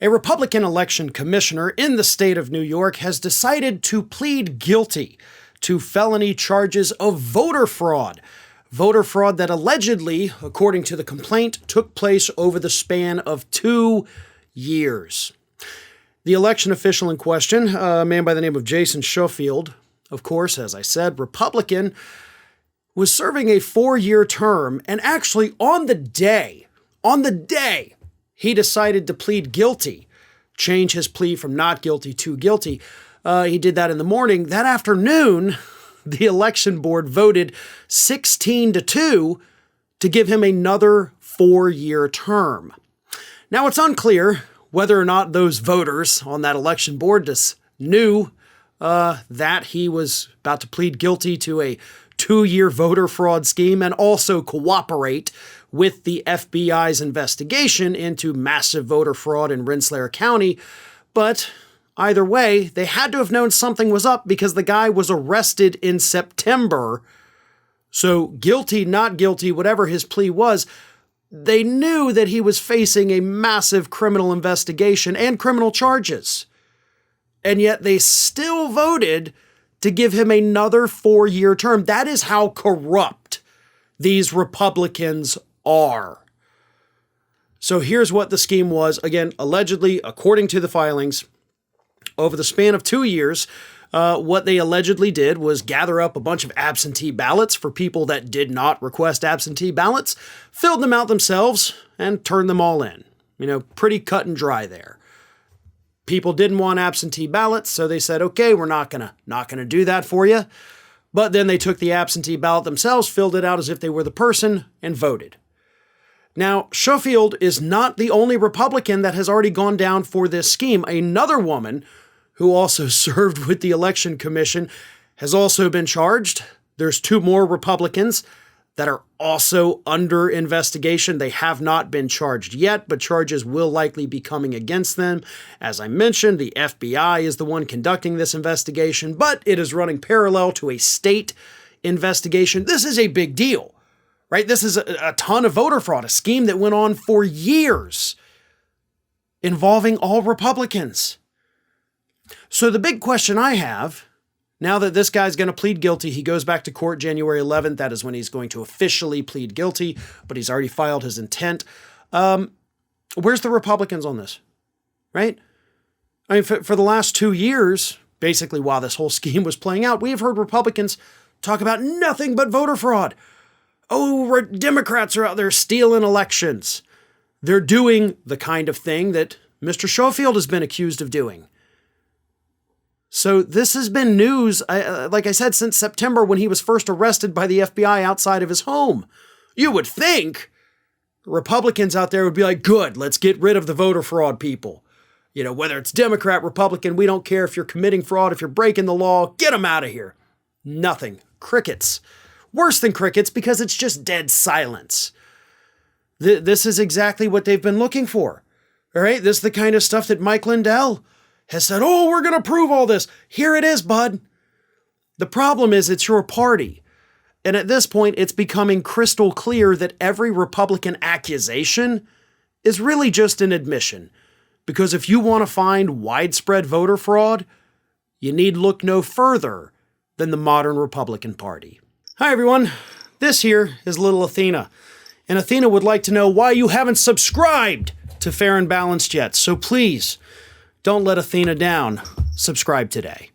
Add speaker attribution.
Speaker 1: A Republican election commissioner in the state of New York has decided to plead guilty to felony charges of voter fraud. Voter fraud that allegedly, according to the complaint, took place over the span of 2 years. The election official in question, a man by the name of Jason Schofield, of course, as I said, Republican, was serving a 4-year term, and actually on the day, he decided to plead guilty, change his plea from not guilty to guilty. He did that in the morning. That afternoon, the election board voted 16-2 to give him another 4-year term. Now, it's unclear whether or not those voters on that election board just knew that he was about to plead guilty to a 2-year voter fraud scheme and also cooperate with the FBI's investigation into massive voter fraud in Rensselaer County. But either way, they had to have known something was up because the guy was arrested in September. So guilty, not guilty, whatever his plea was, they knew that he was facing a massive criminal investigation and criminal charges. And yet they still voted to give him another 4-year term. That is how corrupt these Republicans are. So here's what the scheme was. Again, allegedly, according to the filings, over the span of 2 years, what they allegedly did was gather up a bunch of absentee ballots for people that did not request absentee ballots, filled them out themselves, and turned them all in. You know, pretty cut and dry there. People didn't want absentee ballots, so they said, okay, we're not gonna do that for you. But then they took the absentee ballot themselves, filled it out as if they were the person, and voted. Now, Schofield is not the only Republican that has already gone down for this scheme. Another woman who also served with the Election Commission has also been charged. There's 2 more Republicans that are also under investigation. They have not been charged yet, but charges will likely be coming against them. As I mentioned, the FBI is the one conducting this investigation, but it is running parallel to a state investigation. This is a big deal, right? This is a ton of voter fraud, a scheme that went on for years involving all Republicans. So the big question I have, now that this guy's going to plead guilty, he goes back to court January 11th. That is when he's going to officially plead guilty, but he's already filed his intent. Where's the Republicans on this, right? I mean, for the last 2 years, basically while this whole scheme was playing out, we have heard Republicans talk about nothing but voter fraud. Oh, Democrats are out there stealing elections. They're doing the kind of thing that Mr. Schofield has been accused of doing. So this has been news, like I said, since September when he was first arrested by the FBI outside of his home. You would think Republicans out there would be like, good, let's get rid of the voter fraud people. You know, whether it's Democrat, Republican, we don't care if you're committing fraud, if you're breaking the law, get them out of here. Nothing. Crickets. Worse than crickets because it's just dead silence. This is exactly what they've been looking for. All right, this is the kind of stuff that Mike Lindell has said, oh, we're going to prove all this. Here it is, bud. The problem is it's your party. And at this point, it's becoming crystal clear that every Republican accusation is really just an admission. Because if you want to find widespread voter fraud, you need look no further than the modern Republican Party. Hi, everyone. This here is little Athena. And Athena would like to know why you haven't subscribed to Fair and Balanced yet. So please, don't let Athena down. Subscribe today.